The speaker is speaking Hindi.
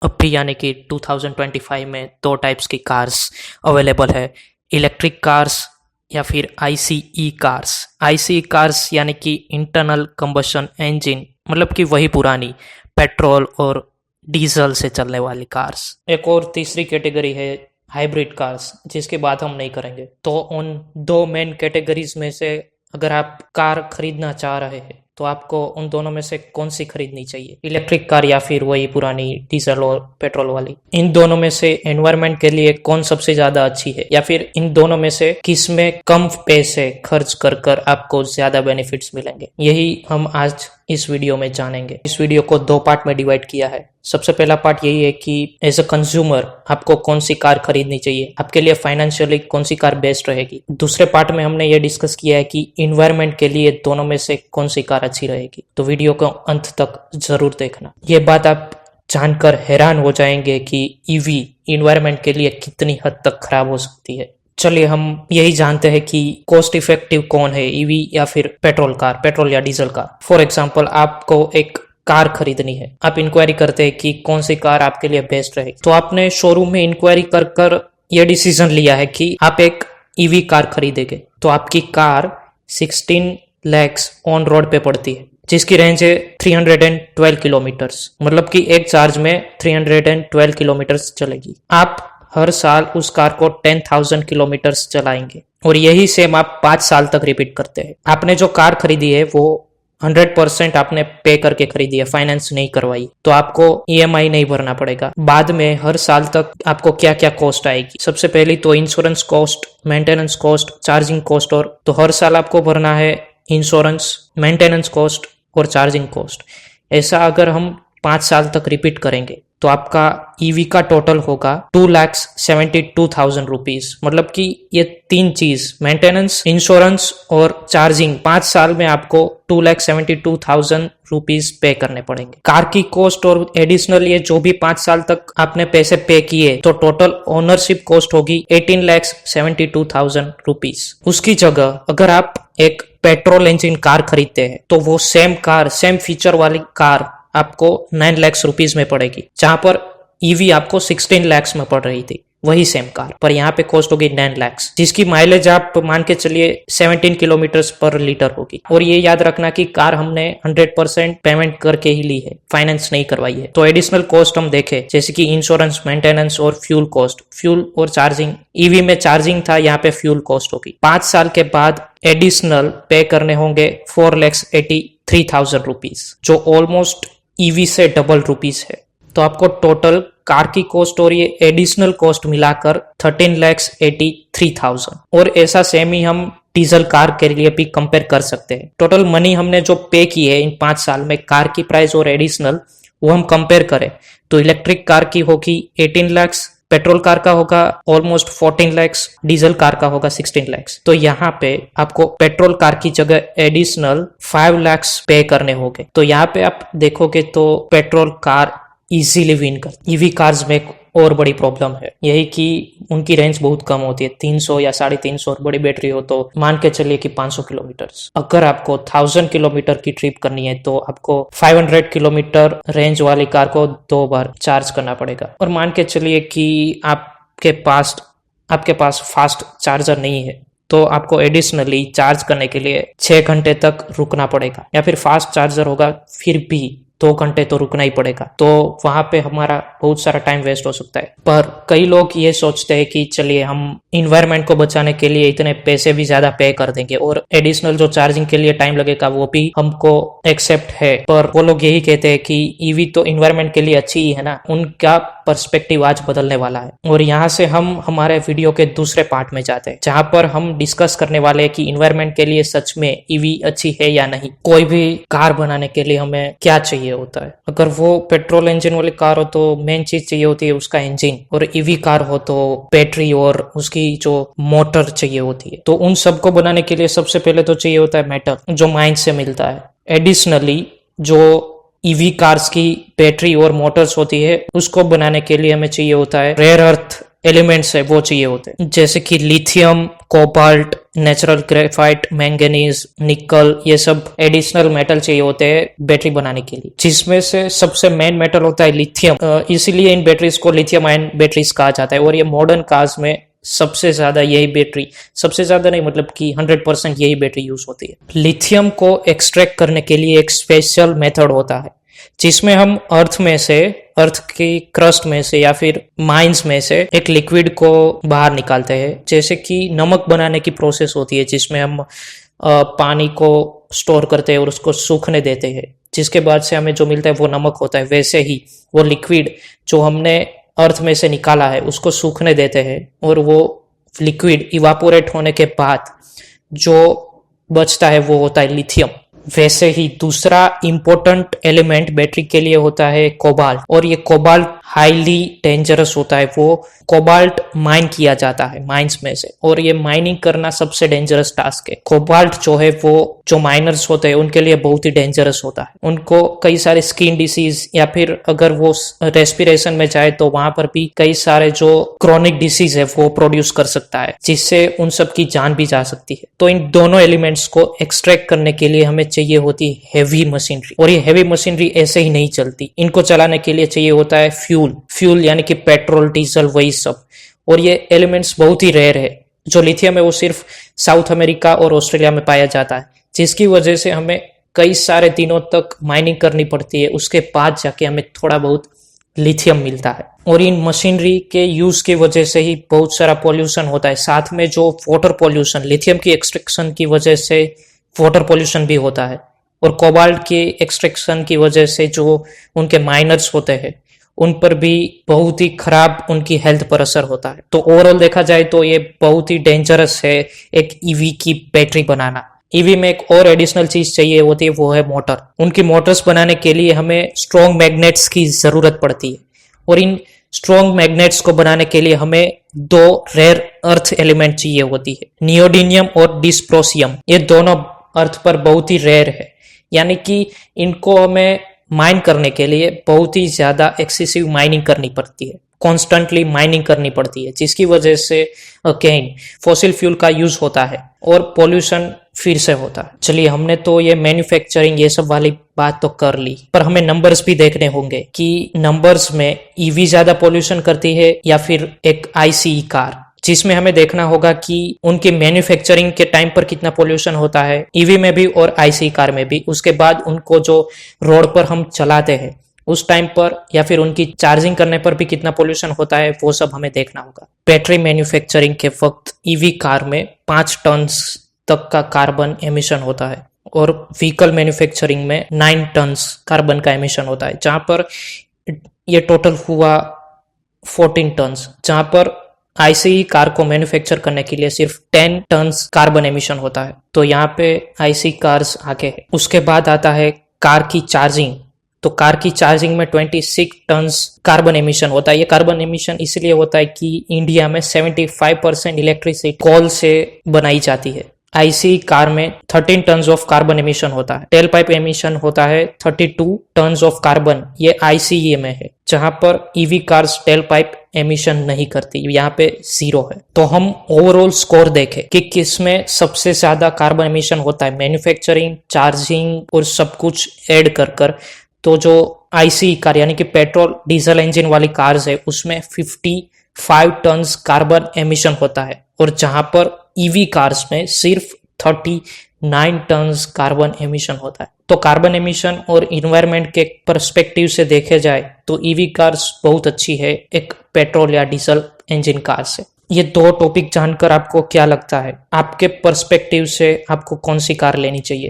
अभी यानी कि 2025 में दो टाइप्स की कार्स अवेलेबल है, इलेक्ट्रिक कार्स या फिर आईसीई कार्स। आईसीई कार्स यानी कि इंटरनल कंबशन इंजन, मतलब कि वही पुरानी पेट्रोल और डीजल से चलने वाली कार्स। एक और तीसरी कैटेगरी है हाइब्रिड कार्स, जिसकी बात हम नहीं करेंगे। तो उन दो मेन कैटेगरीज में से अगर आप कार खरीदना चाह रहे हैं तो आपको उन दोनों में से कौन सी खरीदनी चाहिए, इलेक्ट्रिक कार या फिर वही पुरानी डीजल और पेट्रोल वाली? इन दोनों में से एनवायरनमेंट के लिए कौन सबसे ज्यादा अच्छी है, या फिर इन दोनों में से किस में कम पैसे खर्च कर आपको ज्यादा बेनिफिट्स मिलेंगे, यही हम आज इस वीडियो में जानेंगे। इस वीडियो को दो पार्ट में डिवाइड किया है। सबसे पहला पार्ट यही है कि एज अ कंज्यूमर आपको कौन सी कार खरीदनी चाहिए, आपके लिए फाइनेंशियली कौन सी कार बेस्ट रहेगी। दूसरे पार्ट में हमने ये डिस्कस किया है कि इन्वायरमेंट के लिए दोनों में से कौन सी कार अच्छी रहेगी। तो वीडियो को अंत तक जरूर देखना। ये बात आप जानकर हैरान हो जाएंगे कि ईवी इन्वायरमेंट के लिए कितनी हद तक खराब हो सकती है। चलिए हम यही जानते हैं कि कॉस्ट इफेक्टिव कौन है, ईवी या फिर पेट्रोल या डीजल कार। फॉर एग्जांपल, आपको एक कार खरीदनी है, आप इंक्वायरी करते हैं कि कौन सी कार आपके लिए बेस्ट रहेगी। तो आपने शोरूम में इंक्वायरी कर यह डिसीजन लिया है कि आप एक ईवी कार खरीदेंगे। तो आपकी कार 16 lakhs ऑन रोड पे पड़ती है, जिसकी रेंज है 312 किलोमीटर्स, मतलब कि एक चार्ज में 312 किलोमीटर्स चलेगी। आप हर साल उस कार को 10,000 किलोमीटर्स चलाएंगे और यही सेम आप 5 साल तक रिपीट करते हैं। आपने जो कार खरीदी है वो 100% आपने पे करके खरीदी है, फाइनेंस नहीं करवाई, तो आपको ईएमआई नहीं भरना पड़ेगा। बाद में हर साल तक आपको क्या क्या कॉस्ट आएगी, सबसे पहली तो insurance cost, maintenance cost, charging cost. और तो हर साल आपको भरना है इंश्योरेंस, मेंटेनेंस कॉस्ट और चार्जिंग कॉस्ट। ऐसा अगर हम 5 साल तक रिपीट करेंगे तो आपका ईवी का टोटल होगा 2,72,000 रुपीज। मतलब कि ये तीन चीज, मेंटेनेंस, इंश्योरेंस और चार्जिंग, 5 साल में आपको 2,72,000 रुपीज पे करने पड़ेंगे। कार की कॉस्ट और एडिशनल ये जो भी 5 साल तक आपने पैसे पे किए, तो टोटल ओनरशिप कॉस्ट होगी 18,72,000 रुपीज। उसकी जगह अगर आप एक पेट्रोल इंजन कार खरीदते हैं तो वो सेम कार, सेम फीचर वाली कार आपको 9 lakhs रुपीज में पड़ेगी, जहां पर ईवी आपको 16 lakhs में पड़ रही थी, वही सेम कार, पर यहाँ पे कॉस्ट होगी 9 lakhs, जिसकी माइलेज आप मान के चलिए 17 किलोमीटर पर लीटर होगी। और ये याद रखना कि कार हमने 100% पेमेंट करके ही ली है, फाइनेंस नहीं करवाई है। तो एडिशनल कॉस्ट हम देखें, जैसे कि इंश्योरेंस, मेंटेनेंस और फ्यूल कॉस्ट। फ्यूल और चार्जिंग, ईवी में चार्जिंग था, यहाँ पे फ्यूल कॉस्ट होगी। 5 साल के बाद एडिशनल पे करने होंगे 4,83,000 रुपीज, जो ऑलमोस्ट ईवी से डबल रुपीज है। तो आपको टोटल कार की कॉस्ट और ये एडिशनल कॉस्ट मिलाकर 13,83,000। और ऐसा सेम ही हम डीजल कार के लिए भी कंपेयर कर सकते हैं। टोटल मनी हमने जो पे की है इन 5 साल में, कार की प्राइस और एडिशनल, वो हम कंपेयर करें तो इलेक्ट्रिक कार की होगी 18 lakhs, पेट्रोल कार का होगा ऑलमोस्ट 14 lakhs, डीजल कार का होगा 16 lakhs। तो यहाँ पे आपको पेट्रोल कार की जगह एडिशनल 5 lakhs पे करने होंगे। तो यहाँ पे आप देखोगे तो पेट्रोल कार इजीली विन कर। ईवी कार्स में एक और बड़ी प्रॉब्लम है यही कि उनकी रेंज बहुत कम होती है, 300 या 350, और बड़ी बैटरी हो तो मान के चलिए कि 500 किलोमीटर। अगर आपको 1000 किलोमीटर की ट्रिप करनी है तो आपको 500 किलोमीटर रेंज वाली कार को 2 बार चार्ज करना पड़ेगा। और मान के चलिए कि आपके पास फास्ट चार्जर नहीं है तो आपको एडिशनली चार्ज करने के लिए 6 घंटे तक रुकना पड़ेगा, या फिर फास्ट चार्जर होगा फिर भी 2 घंटे तो रुकना ही पड़ेगा। तो वहां पे हमारा बहुत सारा टाइम वेस्ट हो सकता है। पर कई लोग ये सोचते हैं कि चलिए हम इन्वायरमेंट को बचाने के लिए इतने पैसे भी ज्यादा पे कर देंगे और एडिशनल जो चार्जिंग के लिए टाइम लगेगा वो भी हमको एक्सेप्ट है। पर वो लोग यही कहते हैं कि ईवी तो इन्वायरमेंट के लिए अच्छी ही है ना। उनका पर्सपेक्टिव आज बदलने वाला है और यहाँ से हम हमारे वीडियो के दूसरे पार्ट में जाते हैं, जहां पर हम डिस्कस करने वाले हैं कि इन्वायरमेंट के लिए सच में ईवी अच्छी है या नहीं। कोई भी कार बनाने के लिए हमें क्या चाहिए होता है? अगर वो पेट्रोल इंजन वाली कार हो तो मेन चीज चाहिए होती है उसका इंजन, और ईवी कार हो तो बैटरी और उसकी जो मोटर चाहिए होती है। तो उन सबको बनाने के लिए सबसे पहले तो चाहिए होता है मेटल, जो माइन से मिलता है। एडिशनली जो ईवी कार्स की बैटरी और मोटर्स होती है उसको बनाने के लिए हमें चाहिए होता है रेयर अर्थ एलिमेंट्स है वो चाहिए होते हैं, जैसे कि lithium, cobalt, natural graphite, manganese, निकल, ये सब एडिशनल मेटल चाहिए होते हैं बैटरी बनाने के लिए, जिसमें से सबसे मेन मेटल होता है लिथियम। इसीलिए इन बैटरीज को लिथियम आयन बैटरीज कहा जाता है। और ये मॉडर्न कार्स में सबसे ज्यादा यही बैटरी, सबसे ज्यादा नहीं मतलब कि 100% यही बैटरी यूज होती है। लिथियम को एक्सट्रैक्ट करने के लिए एक स्पेशल मेथड होता है, जिसमें हम अर्थ की क्रस्ट में से या फिर माइंस में से एक लिक्विड को बाहर निकालते हैं। जैसे कि नमक बनाने की प्रोसेस होती है, जिसमें हम पानी को स्टोर करते हैं और उसको सूखने देते हैं, जिसके बाद से हमें जो मिलता है वो नमक होता है। वैसे ही वो लिक्विड जो हमने अर्थ में से निकाला है उसको सूखने देते हैं, और वो लिक्विड इवापोरेट होने के बाद जो बचता है वो होता है लिथियम। वैसे ही दूसरा इंपॉर्टेंट एलिमेंट बैटरी के लिए होता है कोबाल्ट, और ये कोबाल्ट हाईली डेंजरस होता है। वो कोबाल्ट माइन किया जाता है माइंस में से, और ये माइनिंग करना सबसे डेंजरस टास्क है। कोबाल्ट जो है वो जो माइनर्स होते हैं उनके लिए बहुत ही डेंजरस होता है। उनको कई सारे स्किन डिसीज या फिर अगर वो रेस्पिरेशन में जाए तो वहां पर भी कई सारे जो क्रोनिक डिसीज है वो प्रोड्यूस कर सकता है, जिससे उन सब की जान भी जा सकती है। तो इन दोनों एलिमेंट्स को एक्सट्रैक्ट करने के लिए हमें चाहिए होती हैवी मशीनरी, और ये हैवी मशीनरी ऐसे ही नहीं चलती। इनको चलाने के लिए चाहिए होता है फ्यूल यानी कि पेट्रोल, डीजल, वही सब। और ये एलिमेंट्स बहुत ही रेयर है। जो लिथियम है वो सिर्फ साउथ अमेरिका और ऑस्ट्रेलिया में पाया जाता है, जिसकी वजह से हमें कई सारे दिनों तक माइनिंग करनी पड़ती है, उसके बाद जाके हमें थोड़ा बहुत लिथियम मिलता है। और इन मशीनरी के यूज की वजह से ही बहुत सारा पॉल्यूशन होता है। साथ में जो वाटर पॉल्यूशन, लिथियम की एक्सट्रैक्शन की वजह से वाटर पॉल्यूशन भी होता है, और कोबाल्ट के एक्सट्रैक्शन की वजह से जो उनके माइनर्स होते हैं उन पर भी बहुत ही खराब उनकी हेल्थ पर असर होता है। तो ओवरऑल देखा जाए तो ये बहुत ही डेंजरस है एक ईवी की बैटरी बनाना। ईवी में एक और एडिशनल चीज चाहिए होती है, वो है मोटर। उनकी मोटर्स बनाने के लिए हमें स्ट्रॉन्ग मैग्नेट्स की जरूरत पड़ती है, और इन स्ट्रॉन्ग मैग्नेट्स को बनाने के लिए हमें दो रेयर अर्थ एलिमेंट चाहिए होती है, नियोडीनियम और डिस्प्रोसियम। ये दोनों अर्थ पर बहुत ही रेयर है, यानी कि इनको हमें माइन करने के लिए बहुत ही ज्यादा एक्सेसिव माइनिंग करनी पड़ती है, कॉन्स्टेंटली माइनिंग करनी पड़ती है, जिसकी वजह से अगेन फॉसिल फ्यूल का यूज होता है और पॉल्यूशन फिर से होता है। चलिए, हमने तो ये मैन्युफैक्चरिंग ये सब वाली बात तो कर ली, पर हमें नंबर्स भी देखने होंगे कि नंबर्स में ईवी ज्यादा पॉल्यूशन करती है या फिर एक आईसीई कार, जिसमें हमें देखना होगा कि उनकी मैन्युफैक्चरिंग के टाइम पर कितना पोल्यूशन होता है ईवी में भी और आईसी कार में भी। उसके बाद उनको जो रोड पर हम चलाते हैं उस टाइम पर या फिर उनकी चार्जिंग करने पर भी कितना पोल्यूशन होता है, वो सब हमें देखना होगा। बैटरी मैन्युफैक्चरिंग के वक्त ईवी कार में 5 टन तक का कार्बन एमिशन होता है, और व्हीकल मैन्युफैक्चरिंग में 9 टन कार्बन का एमिशन होता है, जहां पर ये टोटल हुआ 14 टन, जहां पर आईसीई कार को मैन्युफैक्चर करने के लिए सिर्फ 10 टन कार्बन एमिशन होता है। तो यहाँ पे आईसी कार्स आगे है। उसके बाद आता है कार की चार्जिंग। तो कार की चार्जिंग में 26 टन कार्बन एमिशन होता है। ये कार्बन एमिशन इसलिए होता है कि इंडिया में 75% इलेक्ट्रिसिटी कोल से बनाई जाती है। आईसी कार में 13 टन ऑफ कार्बन एमिशन होता है। टेल पाइप एमिशन होता है 32 टन ऑफ कार्बन, ये आईसीई में है, जहां पर EV cars tell pipe emission नहीं करती, यहाँ पे 0 है। तो हम ओवरऑल स्कोर देखें कि किसमें सबसे ज्यादा कार्बन एमिशन होता है, मैन्युफैक्चरिंग, चार्जिंग और सब कुछ ऐड कर तो जो आईसी कार यानी कि पेट्रोल डीजल इंजन वाली कार्स है उसमें 55 टन कार्बन एमिशन होता है, और जहां पर ईवी कार्स में सिर्फ 39 टन कार्बन एमिशन होता है। तो कार्बन एमिशन और इन्वायरमेंट के पर्सपेक्टिव से देखे जाए तो ईवी कार्स बहुत अच्छी है एक पेट्रोल या डीजल इंजन कार से। ये 2 टॉपिक जानकर आपको क्या लगता है, आपके पर्सपेक्टिव से आपको कौन सी कार लेनी चाहिए?